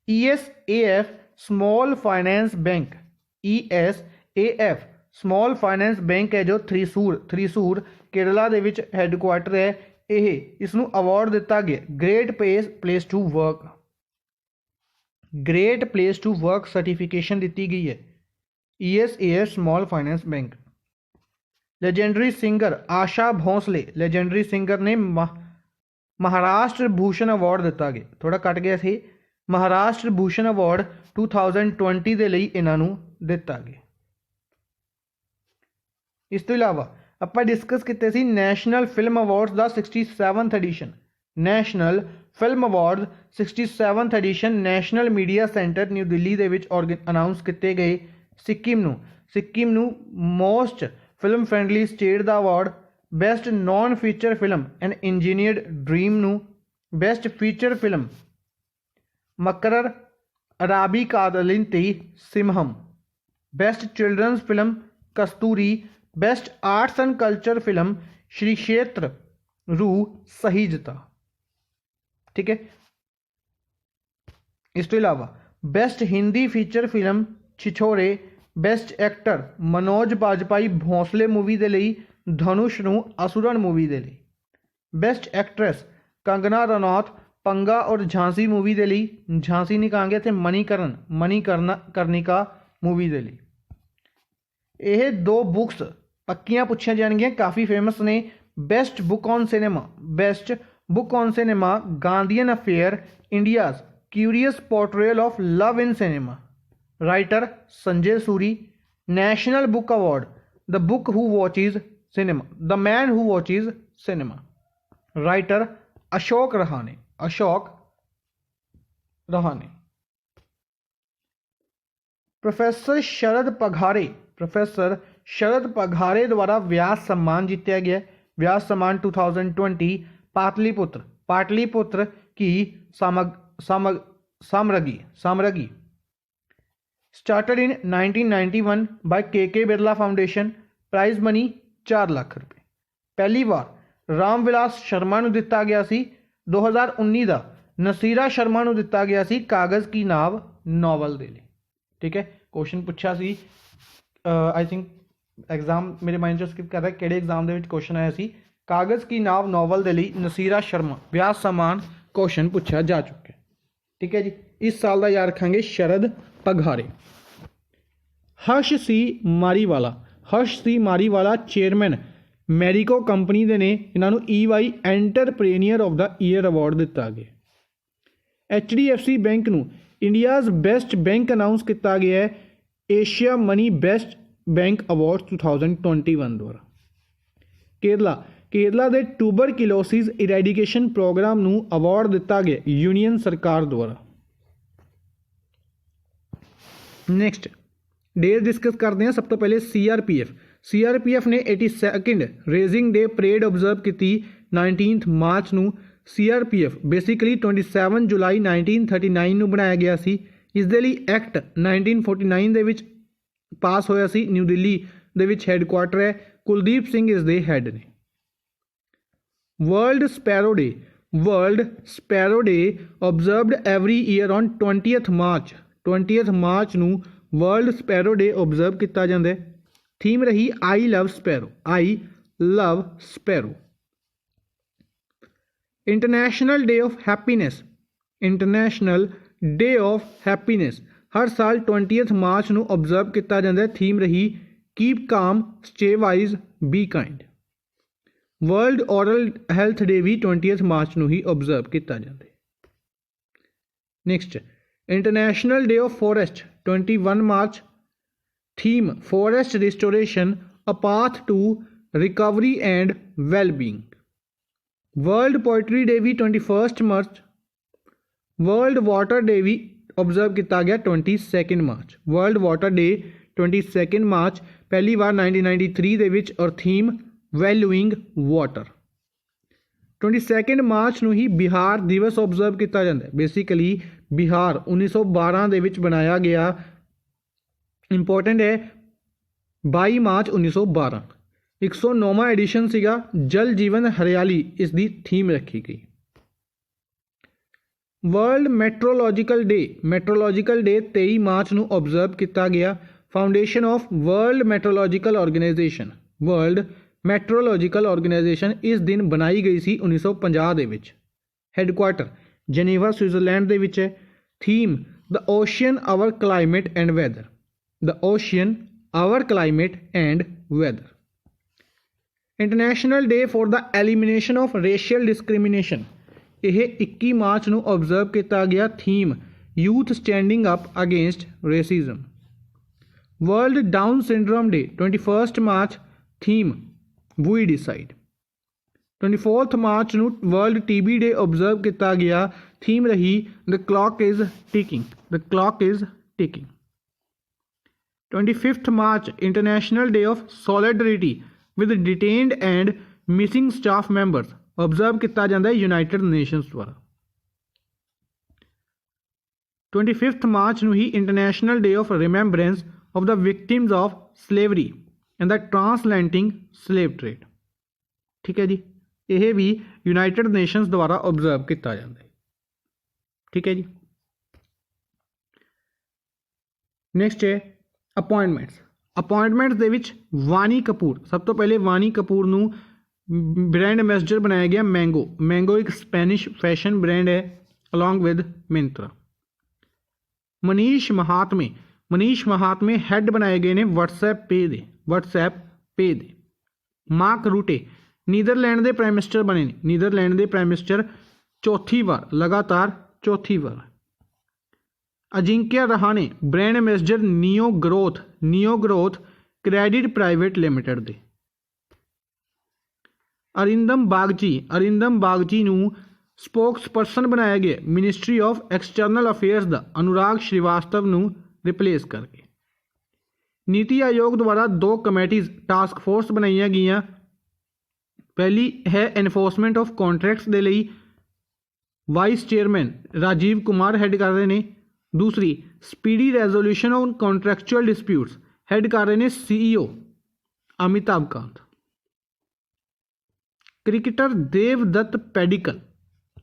A: ESAF small finance bank ESAF small finance bank ਹੈ ਜੋ ਥ੍ਰੀਸੂਰ ਕੇਰਲਾ ਦੇ ਵਿੱਚ ਹੈੱਡਕੁਆਟਰ ਹੈ, ਇਸ ਨੂੰ ਅਵਾਰਡ ਦਿੱਤਾ ਗਿਆ great place to work certification ਦਿੱਤੀ ਗਈ ਹੈ ESAS small finance bank. Legendary singer Asha Bhosle, legendary singer ਨੇ ਮਹਾਰਾਸ਼ਟਰ ਭੂਸ਼ਣ ਅਵਾਰਡ ਦਿੱਤਾ ਗਿਆ, ਥੋੜਾ ਕੱਟ ਗਿਆ ਸੀ, ਮਹਾਰਾਸ਼ਟਰ ਭੂਸ਼ਣ ਅਵਾਰਡ 2020 ਦੇ ਲਈ ਇਹਨਾਂ ਨੂੰ ਦਿੱਤਾ ਗਿਆ। ਇਸ ਤੋਂ ਇਲਾਵਾ ਆਪਾਂ ਡਿਸਕਸ ਕੀਤੇ ਸੀ ਨੈਸ਼ਨਲ ਫਿਲਮ ਅਵਾਰਡਸ ਦਾ 67th edition, national film award 67th edition national media centre new Delhi ਦੇ ਵਿੱਚ ਅਨਾਊਂਸ ਕੀਤੇ ਗਏ। ਸਿੱਕਿਮ ਨੂੰ ਮੋਸਟ ਫਿਲਮ ਫਰੈਂਡਲੀ ਸਟੇਟ ਦਾ award, best non feature film and engineered dream ਨੂੰ best feature film Marakkar Arabikadalinte Simham, best children's film Kasturi, best arts and culture film Shri Kshetra Ru ਸਹੀਜਤਾ। ਠੀਕ ਹੈ, ਇਸ ਤੋਂ ਇਲਾਵਾ best Hindi feature film Chhichhore, best actor Manoj Bajpayee Bhonsle movie ਦੇ ਲਈ, ਧਨੁਸ਼ ਨੂੰ ਅਸੁਰਨ ਮੂਵੀ ਦੇ ਲਈ, ਬੈਸਟ ਐਕਟਰੈਸ ਕੰਗਨਾ ਰਣੌਤ ਪੰਗਾ ਔਰ ਝਾਂਸੀ ਮੂਵੀ ਦੇ ਲਈ, ਝਾਂਸੀ ਨਹੀਂ ਕਹਾਂਗੇ ਤੇ ਮਣੀਕਰਨਿਕਾ ਮੂਵੀ ਦੇ ਲਈ। ਇਹ ਦੋ ਬੁੱਕਸ ਪੱਕੀਆਂ ਪੁੱਛੀਆਂ ਜਾਣਗੀਆਂ, ਕਾਫੀ ਫੇਮਸ ਨੇ। Best book on cinema Gandhian affair India's curious portrayal of love in cinema, writer Sanjay Suri. National book award the book who watches cinema, the man who watches cinema, writer Ashok Rane. Professor Sharad Pagare द्वारा व्यास सम्मान जीता गया, व्यास सम्मान 2020 पाटलिपुत्र की साम्राज्ञी started in 1991 by K Birla foundation, prize money 4 lakh रुपए। पहली बार रामविलास शर्मा नूं दिता गया सी, 2019 का नसीरा शर्मा नूं दिता गया सी कागज़ की नाव नॉवल दे लई। ठीक है, क्वेश्चन पूछा सी, आई थिंक एग्जाम मेरे माइंड चों स्किप कर रहा है, किहड़े एग्जाम दे विच क्वेश्चन आया सी कागज़ की नाव नॉवल दे लई नसीरा शर्मा व्यास सम्मान क्वेश्चन पूछा जा चुका है। ठीक है जी, इस साल का याद रखेंगे शरद पघारे। हर्ष सी मारीवाला चेयरमैन मैरिको कंपनी दे ने इन्हों EY entrepreneur of the year award दिता गया। HDFC बैंक नूं इंडियाज़ बेस्ट बैंक अनाउंस किया गया है Asia money best bank award 2021 द्वारा। केरला के ट्यूबरक्लोसिस इरेडिकेशन प्रोग्राम नूं अवार्ड दिता गया यूनियन सरकार द्वारा। नैक्सट डेज डिस्कस करते हैं। सब तो पहले CRPF ने 82nd raising day parade observe की 19 मार्च नूं। CRPF बेसिकली 27 जुलाई 1939 नूं बनाया गया सी। इस दे लई एक्ट 1949 दे विच पास होया सी। न्यू दिल्ली दे विच हैडकुआटर है, कुलदीप सिंह इस दे हैड ने। World sparrow day observed every year on 20th मार्च नूं वर्ल्ड स्पैरो डे ऑब्जर्व किया जाता है। थीम रही I love sparrow. International day of happiness हर साल 20th मार्च नूं ऑब्जर्व किया जाता है। थीम रही keep calm stay wise be kind. World oral health day भी 20th मार्च नूं ही ऑब्जर्व किया जाता है। Next international day of forest 21 मार्च। Theme forest restoration a path to recovery and wellbeing. World poetry day भी 21 मार्च। वर्ल्ड वाटर डे भी ऑब्जर्व किया गया 22 मार्च। वर्ल्ड वाटर डे 22 मार्च पहली बार 1993 दे विच और थीम वैल्यूइंग वाटर। 22 मार्च नूं ही बिहार दिवस ऑब्जर्व किया जाता है। बेसिकली बिहार 1912 दे विच बनाया गया, इंपोर्टेंट है 22 मार्च 1912। 109वां एडिशन सीगा। जल जीवन हरियाली इसकी थीम रखी गई। वर्ल्ड मैट्रोलॉजिकल डे 23 मार्च नूं ऑब्जर्व किया गया। Foundation of world meteorological organisation, world meteorological organisation इस दिन बनाई गई सी 1950 ਦੇ ਵਿੱਚ। ਹੈੱਡਕੁਆਟਰ ਜਨੇਵਾ ਸਵਿਟਜ਼ਰਲੈਂਡ ਦੇ ਵਿੱਚ ਹੈ। Theme the ocean our climate and weather, the ocean our climate and weather. International day for the elimination of racial discrimination, ਇਹ 21 ਮਾਰਚ ਨੂੰ ऑब्जर्व ਕੀਤਾ ਗਿਆ। Theme youth standing up against racism. World down syndrome day 21 मार्च, theme we decide. 24 मार्च ਨੂੰ world TB day observe किया गया। थीम रही the clock is ticking, the clock is ticking. 25 मार्च international day of solidarity with detained and missing staff members observe किया जाता है यूनाइटेड नेशंस द्वारा। 25 मार्च ਨੂੰ ਹੀ international day of remembrance of the victims of slavery and the transatlantic slave trade। ठीक है जी, यह भी यूनाइटेड नेशंस द्वारा ऑब्जर्व किया जाता है। ठीक है जी। नैक्सट है अपॉइंटमेंट्स। अपॉइंटमेंट्स दे विच वानी कपूर, सब तो पहले वानी कपूर नू ब्रांड एम्बेसडर बनाया गया मैंगो। मैंगो एक स्पैनिश फैशन ब्रांड है along with Myntra. Manish Mahatme, Manish Mahatme had बनाए गए ने व्हाट्सएप पे दे, व्हाट्सएप पे दे। मार्क रूटे नीदरलैंड के प्राइम मिनिस्टर बने ने, नीदरलैंड के प्राइम मिनिस्टर चौथी बार, लगातार चौथी बार। Ajinkya Rahane brand ambassador neo growth, neo growth credit private limited दे। अरिंदम बागची, अरिंदम बागची नू स्पोक्स पर्सन बनाया गया मिनिस्ट्री ऑफ एक्सटर्नल अफेयर्स का अनुराग श्रीवास्तव नू रिप्लेस करके। नीति आयोग द्वारा 2 कमेटीज टास्क फोर्स बनाई गई। पहली है एनफोर्समेंट ऑफ कॉन्ट्रैक्ट्स के लिए, vice chairman Rajiv Kumar head कर रहे हैं। दूसरी speedy resolution on contractual disputes head कर रहे हैं CEO Amitabh Kant. Cricketer Devdutt Padikkal,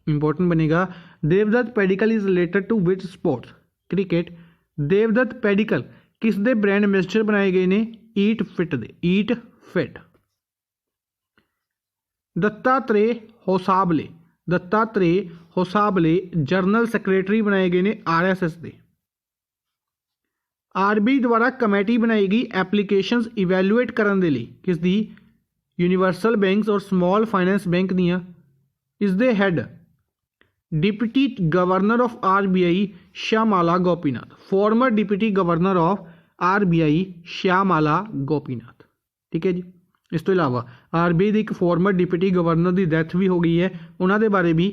A: important बनेगा, Devdutt Padikkal is related to which sports, cricket. Devdutt Padikkal किस दे ब्रांड एम्बेसडर बनाए गए ने, ईट फिट दे, eat fit. Dattatreya Hosabale, Dattatreya Hosabale general secretary बनाए गए ने RSS दे। RBI द्वारा कमेटी बनाई गई एप्लीकेशंस इवैल्यूएट करने के लिए, किस दी, यूनिवर्सल बैंक्स और स्मॉल फाइनेंस बैंक दियां। इस दे head deputy governor of RBI Shyamala Gopinath, former deputy governor of RBI Shyamala Gopinath. ठीक है जी। इस तो इलावा RBI की एक फॉर्मर डिप्टी गवर्नर की डैथ भी हो गई है, उन्होंने बारे भी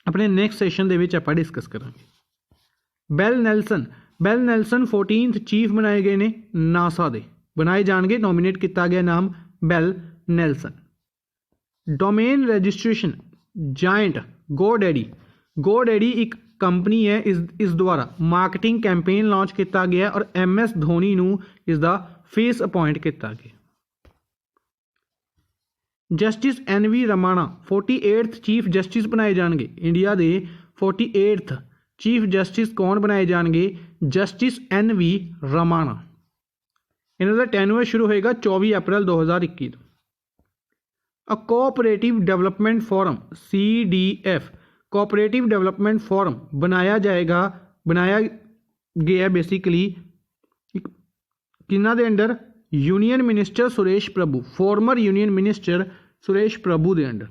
A: अपने नैक्सट सैशन के विच आपां डिस्कस करांगे। Bell Nelson, bell Nelson 14th chief बनाए गए ने नासा दे, बनाए जाएंगे, नॉमीनेट किया गया नाम Bill Nelson. Domain registration giant GoDaddy, GoDaddy एक कंपनी है, इस द्वारा मार्केटिंग कैंपेन लॉन्च किया गया और MS धोनी नू इसका फेस अपॉइंट किया गया। Justice NV Ramana 48th chief justice बनाए जाएंगे। इंडिया के 48th चीफ जस्टिस कौन बनाए जाएंगे, जस्टिस NV रमाणा। इन्हों का टैनुअर शुरू होएगा 24 अप्रैल 2021 तो। A cooperative development forum CDF, cooperative development forum बनाया जाएगा, बनाया गया बेसिकली किन्ना दे अंडर, यूनियन मिनिस्टर सुरेश प्रभु, फॉर्मर यूनियन मिनिस्टर सुरेश प्रभु के अंडर।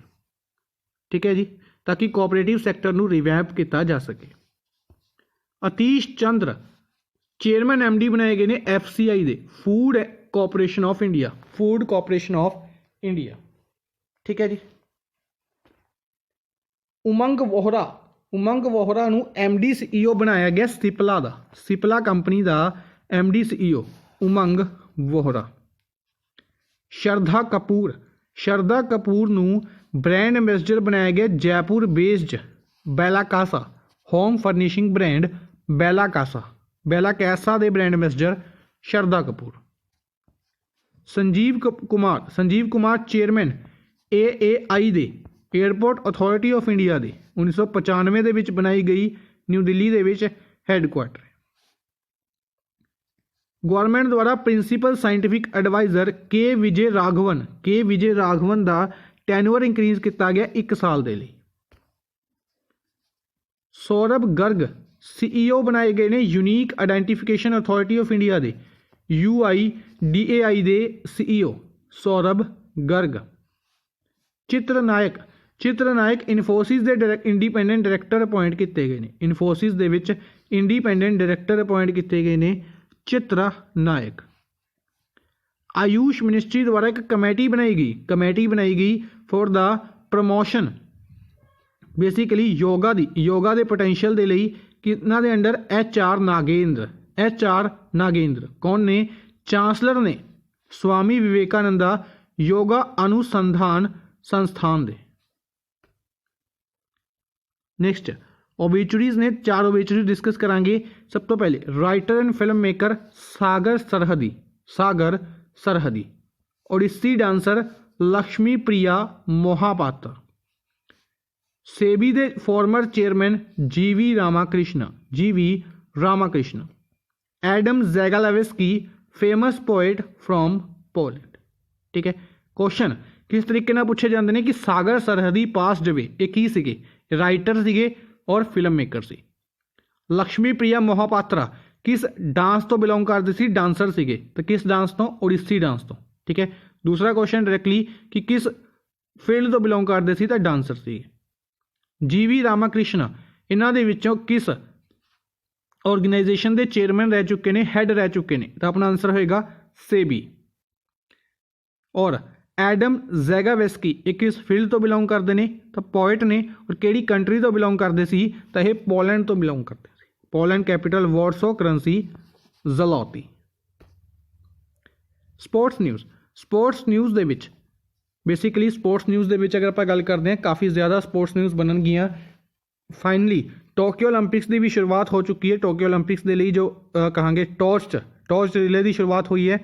A: ठीक है जी, ताकि कोऑपरेटिव सैक्टर नू रिवैम्प किया जा सके। अतीश चंद्र चेयरमैन MD बनाए गए ने FCI they, food corporation of India, food corporation of India. ठीक है जी। उमंग वोहरा, उमंग वोहरा नू MD CEO बनाया गया सिपला दा, सिपला कंपनी का MD CEO उमंग वोहरा। श्रद्धा कपूर, श्रद्धा कपूर नू ब्रांड एम्बेसडर बनाया गया Jaipur based Bella Casa home furnishing brand Bella Casa, Bella Casa दे brand ambassador Shraddha Kapoor. Sanjeev Kumar, Sanjeev Kumar chairman AAI दे, एयरपोर्ट अथॉरिटी ऑफ इंडिया दे, 1995 दे विच बनाई गई, न्यू दिल्ली दे विच हैडकुआटर। गवर्नमेंट द्वारा principal scientific adviser K Vijay Raghavan का टैनवर इंक्रीज किया गया 1 साल के लिए। सौरभ गर्ग CEO बनाए गए ने unique identification authority of India के UIDAI के CEO सौरभ गर्ग। चित्रनायक इन्फोसिस के इंडिपेंडेंट डायरैक्टर अपॉइंट किए गए हैं। इन्फोसिस दे विच इंडिपेंडेंट डायरैक्टर अपॉइंट किए गए हैं चित्रनायक। आयुष मिनिस्ट्री द्वारा एक कमेटी बनाई गई for the promotion basically yoga के पोटेंशियल के लिए कितना दे अंडर HR नागेंद्र कौन ने? चांसलर ने स्वामी विवेकानंद योगा अनुसंधान संस्थान दे। नेक्स्ट ओबिचुरीज ने 4 ओबिचुरी डिस्कस करांगे। सब तो पहले writer and film maker Sagar Sarhadi. Odissi dancer Lakshmi Priya Mohapatra. SEBI दे former chairman GV Ramakrishna. Adam Zagajewski famous poet from Poland. ठीक है, क्वेश्चन किस तरीके नाल पूछे जाते हैं कि सागर सरहदी पास जवे ये की सीगे? राइटर सीगे और फिल्म मेकर सी। लक्ष्मी प्रिया मोहापात्रा किस डांस तो बिलोंग करते सी? डांसर सीगे। तो किस डांस तो? ओडिसी डांस तो। ठीक है, दूसरा क्वेश्चन डायरैक्टली कि किस फील्ड तो बिलोंग करते सी? तो डांसर सीगे। GV रामाकृष्ण इन्हां दे विचों किस ऑर्गेनाइजेशन के चेयरमैन रह चुके हैं, हैड रह चुके हैं? तो अपना आंसर होएगा सेबी। और एडम ज़ैगावेस्की एक किस फील्ड तो बिलोंग करते हैं? तो पोएट ने। और किहड़ी कंट्री तो बिलोंग करते सी? तो यह पोलैंड तो बिलोंग करते सी। Poland capital Warsaw, currency zloty. Sports news दे विच बेसिकली स्पोर्ट्स न्यूज़ दे विच अगर आप गल करते हैं काफ़ी ज़्यादा स्पोर्ट्स न्यूज़ बनन गियां। फाइनली टोक्यो ओलंपिक्स की भी शुरुआत हो चुकी है। टोक्यो ओलंपिक्स के लिए जो कहांगे टॉर्च रिले की शुरुआत हुई है।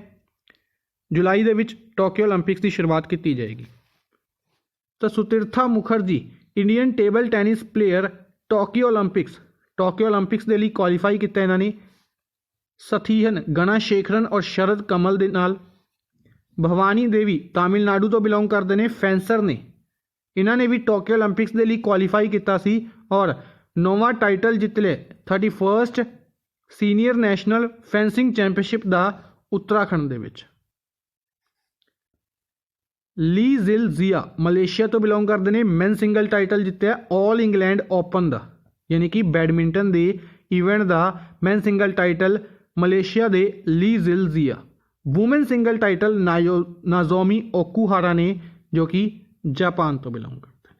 A: जुलाई दे विच टोक्यो ओलंपिक्स की शुरुआत की जाएगी। तो Sutirtha Mukherjee Indian table tennis player Tokyo Olympics के लिए क्वालीफाई किया इन्होंने सथीहन गणाशेखरन और शरद कमल के नाल। भवानी देवी तमिलनाडु तो बिलोंग करते हैं, फैंसर ने। इन्होंने भी टोक्यो ओलंपिक्स के लिए क्वालीफाई किया सी और 9वां टाइटल जित लिया 31st senior national fencing championship का उत्तराखंड दे विच। ली जिल जिया मलेशिया तो बिलोंग करते हैं, मैन सिंगल टाइटल जितया ऑल इंग्लैंड ओपन का यानी कि बैडमिंटन के इवेंट का मैन सिंगल टाइटल मलेशिया के ली जिल जिया। वूमेन सिंगल टाइटल नाजोमी ओकुहारा ने जो कि जापान तो बिलोंग करते हैं।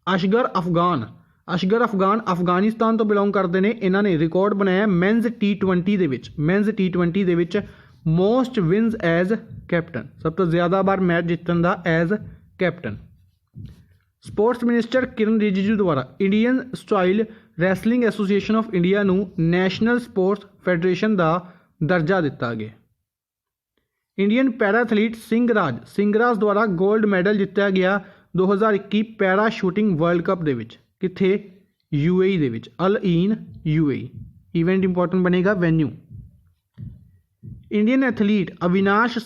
A: अशगर अफगान अफगानिस्तान तो बिलोंग करते हैं। इन्होंने रिकॉर्ड बनाया मेंस T20 दे विच मोस्ट विन्स एज कैप्टन, सब तो ज़्यादा बार मैच जितन का as captain. Sports minister Kiren Rijiju द्वारा Indian style wrestling association of India नू नैशनल स्पोर्ट्स फैडरेशन का दर्जा दिता गया। इंडियन पैराथलीट सिंगराज द्वारा गोल्ड मैडल जितया गया 2021 पैरा शूटिंग वर्ल्ड कप दे विच किथे? UAE दे विच, अल ईन UAE। इवेंट इंपॉर्टेंट बनेगा venue. Indian athlete Avinash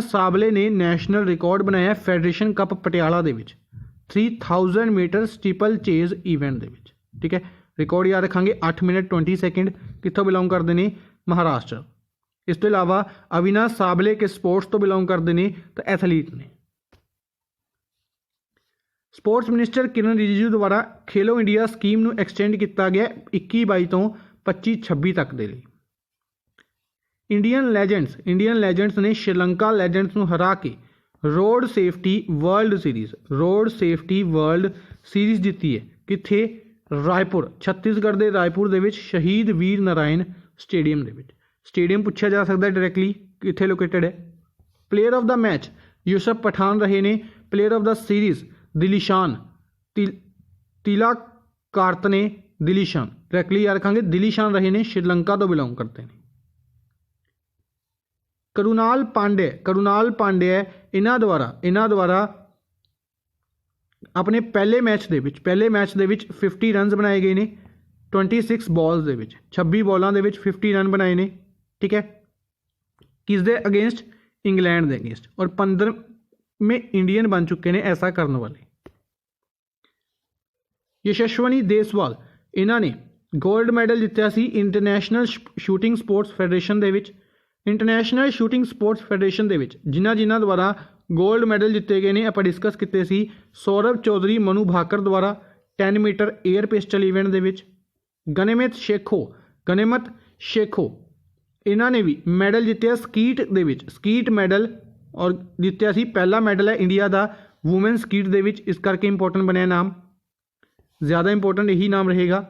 A: Sable ने नैशनल रिकॉर्ड बनाया फेडरेशन कप पटियाला दे विच 3000 मीटर स्टीपल चेज इवेंट दे विच। ठीक है, रिकॉर्ड याद रखांगे 8 मिनट 20 सेकंड। कितों बिलोंग करते हैं? महाराष्ट्र। इस तो इलावा अविनाश साबले के स्पोर्ट्स तो बिलोंग करते हैं तो एथलीट ने। स्पोर्ट्स मिनिस्टर किरण रिजिजू द्वारा खेलो इंडिया स्कीम नू एक्सटेंड किया गया 21-22 तो 25-26 तक के लिए। इंडियन लेजेंड्स ने श्रीलंका लेजेंड्स नू हरा के रोड सेफ्टी वर्ल्ड सीरीज जीती है। किथे? रायपुर, छत्तीसगढ़ के रायपुर दे विच शहीद वीर नारायण स्टेडियम दे विच। स्टेडियम पूछा जा सकता है डायरैक्टली किथे लोकेटेड है। Player of the match Yusuf Pathan रहे ने। Player of the series Dilshan Tillakaratne Dilshan, directly याद रखेंगे दिलीशान रहे ने, श्रीलंका तो बिलोंग करते हैं। करुणाल पांड्या इन्हां द्वारा अपने पहले मैच दे विच 50 रनस बनाए गए ने। 26 ਬੋਲਸ ਦੇ ਵਿੱਚ 26 ਬੋਲਾਂ ਦੇ ਵਿੱਚ 50 ਰਨ ਬਣਾਏ ਨੇ। ਠੀਕ ਹੈ, ਕਿਸ ਦੇ ਅਗੇਂਸਟ? ਇੰਗਲੈਂਡ ਦੇ ਅਗੇਂਸਟ। ਔਰ 15ਵੇਂ ਇੰਡੀਅਨ ਬਣ ਚੁੱਕੇ ਨੇ ਐਸਾ ਕਰਨ ਵਾਲੇ। ਯਸ਼ਸਵਨੀ ਦੇਸਵਾਲ, ਇਹਨਾਂ ਨੇ ਗੋਲਡ ਮੈਡਲ ਜਿੱਤਿਆ ਸੀ ਇੰਟਰਨੈਸ਼ਨਲ ਸ਼ੂਟਿੰਗ ਸਪੋਰਟਸ ਫੈਡਰੇਸ਼ਨ ਦੇ ਵਿੱਚ। ਇੰਟਰਨੈਸ਼ਨਲ ਸ਼ੂਟਿੰਗ ਸਪੋਰਟਸ ਫੈਡਰੇਸ਼ਨ ਦੇ ਵਿੱਚ ਜਿਨ੍ਹਾਂ ਦੁਆਰਾ ਗੋਲਡ ਮੈਡਲ ਜਿੱਤੇ ਗਏ ਨੇ ਆਪਾਂ ਡਿਸਕਸ ਕੀਤੇ ਸੀ। ਸੌਰਵ ਚੌਧਰੀ, ਮਨੂ ਭਾਕਰ ਦੁਆਰਾ 10 ਮੀਟਰ 에ਅਰ ਪਿਸਟਲ ਇਵੈਂਟ ਦੇ ਵਿੱਚ। ਗਨੇਮਤ ਸ਼ੇਖੋ ਇਹਨਾਂ ਨੇ ਵੀ ਮੈਡਲ ਜਿੱਤਿਆ ਸਕੀਟ ਦੇ ਵਿੱਚ, ਸਕੀਟ ਮੈਡਲ ਔਰ ਜਿੱਤਿਆ ਸੀ। ਪਹਿਲਾ ਮੈਡਲ ਹੈ ਇੰਡੀਆ ਦਾ ਵੂਮਨ ਸਕੀਟ ਦੇ ਵਿੱਚ, ਇਸ ਕਰਕੇ ਇੰਪੋਰਟੈਂਟ ਬਣਿਆ ਨਾਮ, ज़्यादा इंपॉर्टेंट यही नाम रहेगा।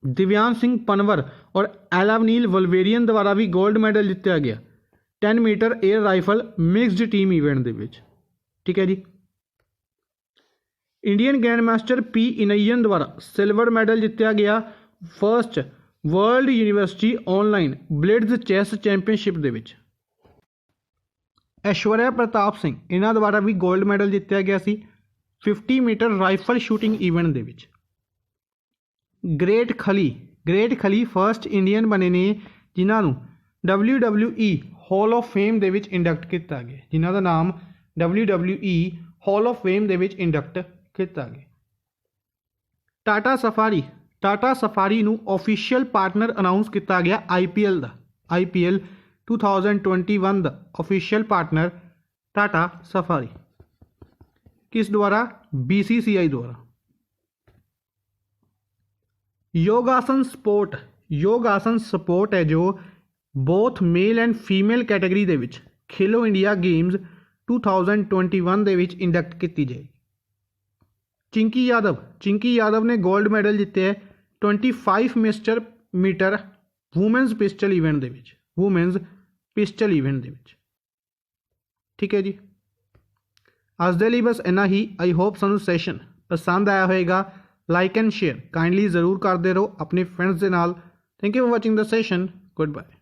A: दिव्यांश सिंह पनवर और एलावनील वलवेरियन द्वारा भी गोल्ड मैडल जितया गया 10 metre air rifle mixed team event दे विच। ठीक है जी। Indian grandmaster P Iniyan द्वारा सिल्वर मैडल जितया गया first world university online blitz chess championship दे विच। ऐश्वर्या प्रताप सिंह इन्हां द्वारा भी गोल्ड मैडल जितया गया सी 50 मीटर राइफल शूटिंग इवेंट दे विच। ग्रेट खली फर्स्ट इंडियन बने ने जिन्हां नूं WWE हॉल ऑफ फेम दे विच इंडक्ट किया गया, जिन्हां दा नाम WWE हॉल ऑफ फेम दे विच इंडक्ट किया गया। टाटा सफारी नूं ऑफिशियल पार्टनर अनाउंस किया गया IPL दा। IPL 2021 दा ऑफिशियल पार्टनर टाटा सफारी किस द्वारा? BCCI द्वारा। योगासन स्पोर्ट है जो both male and female category दे विच खेलो इंडिया गेम्स 2021 दे विच इंडक्ट की जाए। चिंकी यादव ने गोल्ड मैडल जिते है 25 मीटर वूमेंस पिस्टल इवेंट दे विच, ठीक है जी। ਅੱਜ ਦੇ ਲਈ ਬਸ ਇੰਨਾ ਹੀ। आई होप ਸਾਨੂੰ ਸੈਸ਼ਨ ਪਸੰਦ ਆਇਆ ਹੋਏਗਾ। ਲਾਈਕ ਐਂਡ ਸ਼ੇਅਰ ਕਾਈਂਡਲੀ ਜ਼ਰੂਰ ਕਰਦੇ ਰਹੋ ਆਪਣੇ ਫਰੈਂਡਸ ਦੇ ਨਾਲ। Thank you for watching the session. Good bye.